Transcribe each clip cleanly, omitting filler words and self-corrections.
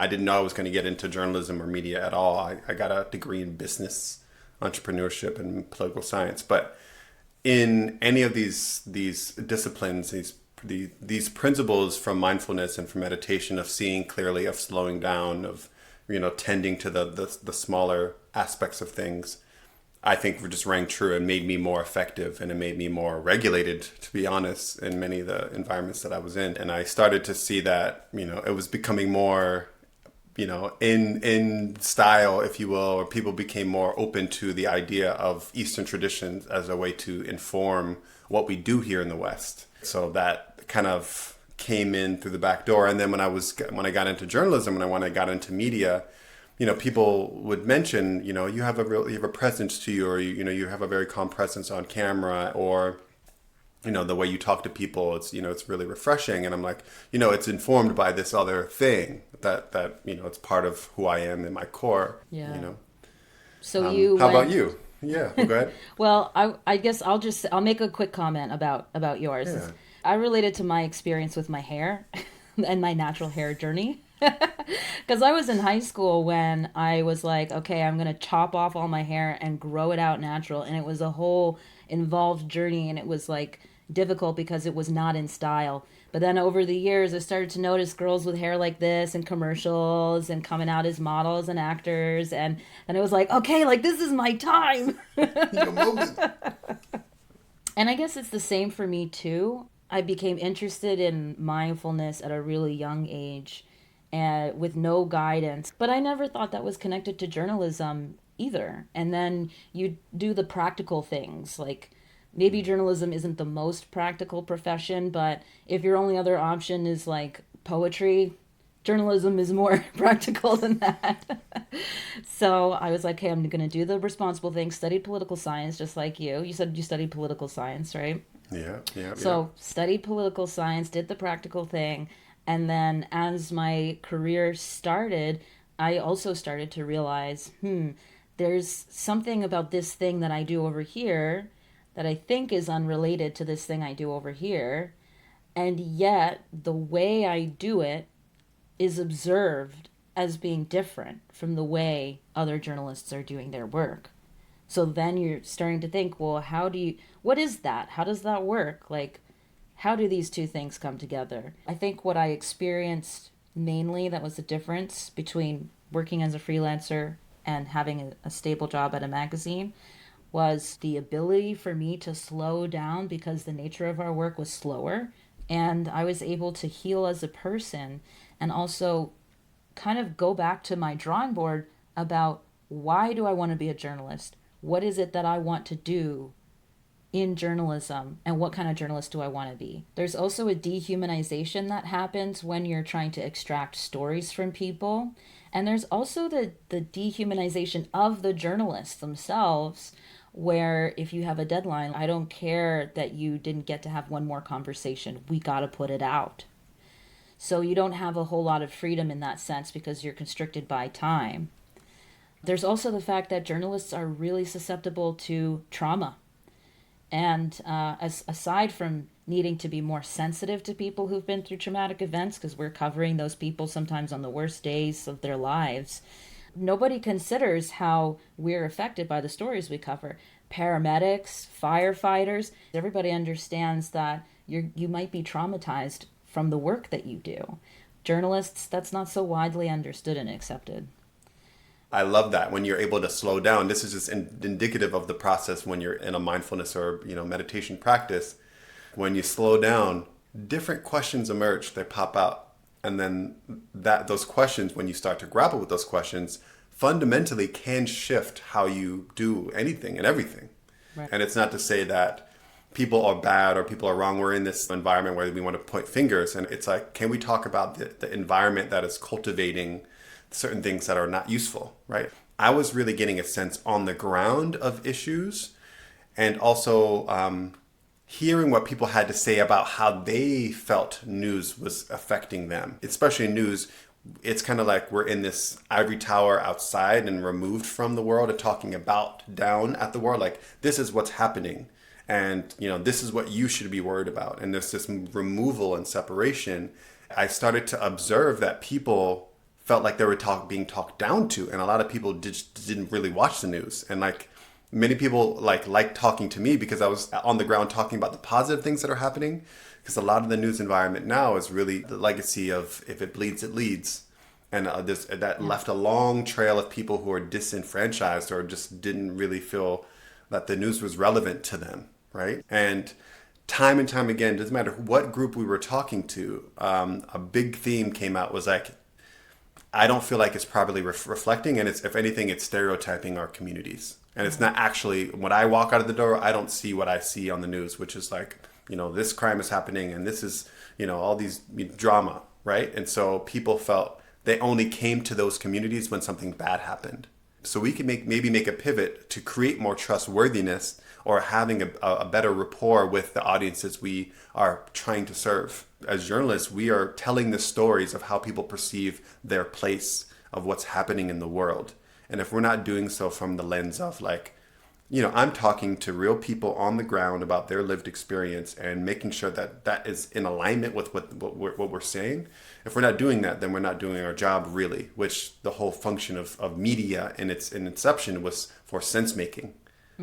I didn't know I was going to get into journalism or media at all. I got a degree in business, entrepreneurship, and political science. But in any of these disciplines, these principles from mindfulness and from meditation, of seeing clearly, of slowing down, of tending to the smaller aspects of things, I think just rang true and made me more effective, and it made me more regulated, to be honest, in many of the environments that I was in. And I started to see that it was becoming more in style, if you will, or people became more open to the idea of Eastern traditions as a way to inform what we do here in the West. So that kind of came in through the back door. And then when I got into journalism and when I got into media, people would mention, you have a presence to you, or you have a very calm presence on camera, or the way you talk to people, it's it's really refreshing. And I'm like, it's informed by this other thing that it's part of who I am in my core. Yeah. So how about you? Yeah, well, go ahead. Well, I guess I'll make a quick comment about yours. Yeah. I related to my experience with my hair and my natural hair journey. Because I was in high school when I was like, okay, I'm going to chop off all my hair and grow it out natural. And it was a whole involved journey, and it was like difficult because it was not in style. But then over the years, I started to notice girls with hair like this in commercials and coming out as models and actors. And it was like, okay, like this is my time. Your moment. And I guess it's the same for me too. I became interested in mindfulness at a really young age, and with no guidance. But I never thought that was connected to journalism either. And then you do the practical things, like maybe journalism isn't the most practical profession, but if your only other option is like poetry, journalism is more practical than that. So I was like, hey, I'm going to do the responsible thing, studied political science just like you. You said you studied political science, right? Yeah. So studied political science, did the practical thing. And then as my career started, I also started to realize, there's something about this thing that I do over here that I think is unrelated to this thing I do over here. And yet the way I do it is observed as being different from the way other journalists are doing their work. So then you're starting to think, well, what is that? How does that work? Like, how do these two things come together? I think what I experienced mainly that was the difference between working as a freelancer and having a stable job at a magazine was the ability for me to slow down, because the nature of our work was slower. And I was able to heal as a person and also kind of go back to my drawing board about, why do I want to be a journalist? What is it that I want to do in journalism, and what kind of journalist do I want to be? There's also a dehumanization that happens when you're trying to extract stories from people. And there's also the dehumanization of the journalists themselves, where if you have a deadline, I don't care that you didn't get to have one more conversation. We got to put it out. So you don't have a whole lot of freedom in that sense because you're constricted by time. There's also the fact that journalists are really susceptible to trauma. And aside from needing to be more sensitive to people who've been through traumatic events, because we're covering those people sometimes on the worst days of their lives, nobody considers how we're affected by the stories we cover. Paramedics, firefighters, everybody understands that you might be traumatized from the work that you do. Journalists, that's not so widely understood and accepted. I love that when you're able to slow down. This is just indicative of the process when you're in a mindfulness or meditation practice. When you slow down, different questions emerge. They pop out, and then those questions, when you start to grapple with those questions, fundamentally can shift how you do anything and everything. Right. And it's not to say that people are bad or people are wrong. We're in this environment where we want to point fingers, and it's like, can we talk about the environment that is cultivating certain things that are not useful, right? I was really getting a sense on the ground of issues, and also hearing what people had to say about how they felt news was affecting them. Especially news, it's kind of like we're in this ivory tower outside and removed from the world and talking about down at the world, like this is what's happening. And, this is what you should be worried about. And there's this removal and separation. I started to observe that people felt like they were being talked down to, and a lot of people didn't really watch the news. And like many people like talking to me because I was on the ground talking about the positive things that are happening. Because a lot of the news environment now is really the legacy of if it bleeds, it leads. And that left a long trail of people who are disenfranchised or just didn't really feel that the news was relevant to them, right? And time again, doesn't matter what group we were talking to, a big theme came out was like, I don't feel like it's properly reflecting, and it's, if anything, it's stereotyping our communities. And it's not actually, when I walk out of the door, I don't see what I see on the news, which is like, this crime is happening and this is, all these drama, right? And so people felt they only came to those communities when something bad happened. So we can maybe make a pivot to create more trustworthiness or having a better rapport with the audiences we are trying to serve. As journalists, we are telling the stories of how people perceive their place of what's happening in the world. And if we're not doing so from the lens of like, I'm talking to real people on the ground about their lived experience and making sure that that is in alignment with what we're saying. If we're not doing that, then we're not doing our job really, which the whole function of media in its inception was for sense making.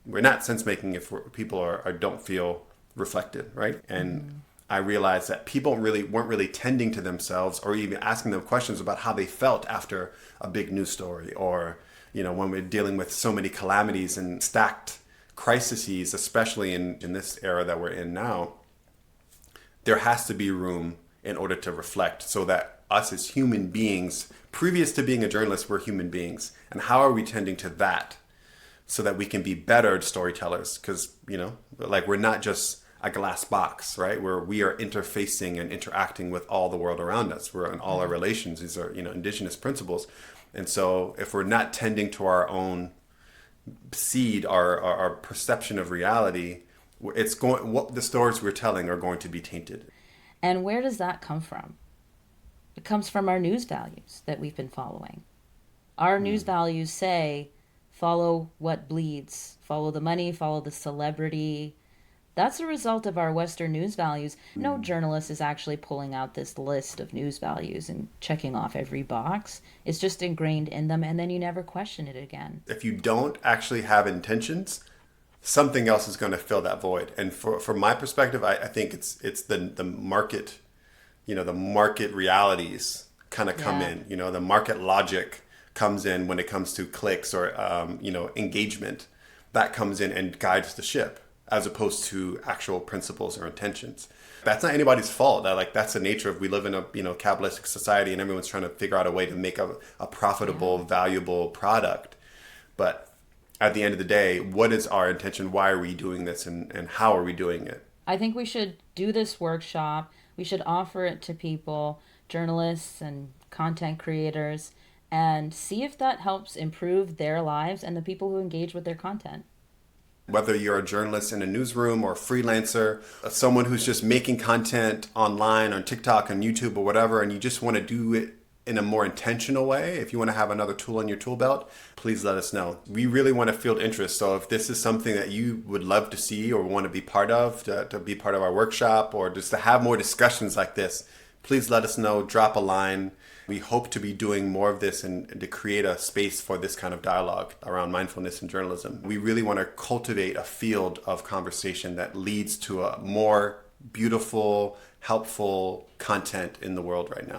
We're not sense making if people don't feel reflected, right? And I realized that people weren't really tending to themselves or even asking them questions about how they felt after a big news story, or when we're dealing with so many calamities and stacked crises, especially in this era that we're in now. There has to be room in order to reflect, so that us as human beings, previous to being a journalist, we're human beings. And how are we tending to that so that we can be better storytellers? Because, we're not just a glass box, right? Where we are interfacing and interacting with all the world around us. We're in all our relations. These are, indigenous principles. And so if we're not tending to our own seed, our perception of reality, what the stories we're telling are going to be tainted. And where does that come from? It comes from our news values that we've been following. Our news values say, follow what bleeds, follow the money, follow the celebrity. That's a result of our Western news values. No journalist is actually pulling out this list of news values and checking off every box. It's just ingrained in them, and then you never question it again. If you don't actually have intentions, something else is going to fill that void. And from my perspective, I think it's the market, the market realities kind of come in. The market logic comes in when it comes to clicks or engagement. That comes in and guides the ship, as opposed to actual principles or intentions. That's not anybody's fault. That's the nature of, we live in a capitalistic society, and everyone's trying to figure out a way to make a profitable, valuable product. But at the end of the day, what is our intention? Why are we doing this, and how are we doing it? I think we should do this workshop. We should offer it to people, journalists and content creators, and see if that helps improve their lives and the people who engage with their content. Whether you're a journalist in a newsroom or a freelancer, someone who's just making content online on TikTok, on YouTube or whatever, and you just want to do it in a more intentional way, if you want to have another tool in your tool belt, please let us know. We really want to field interest. So if this is something that you would love to see or want to be part of, to be part of our workshop, or just to have more discussions like this, please let us know, drop a line. We hope to be doing more of this and to create a space for this kind of dialogue around mindfulness and journalism. We really want to cultivate a field of conversation that leads to a more beautiful, helpful content in the world right now.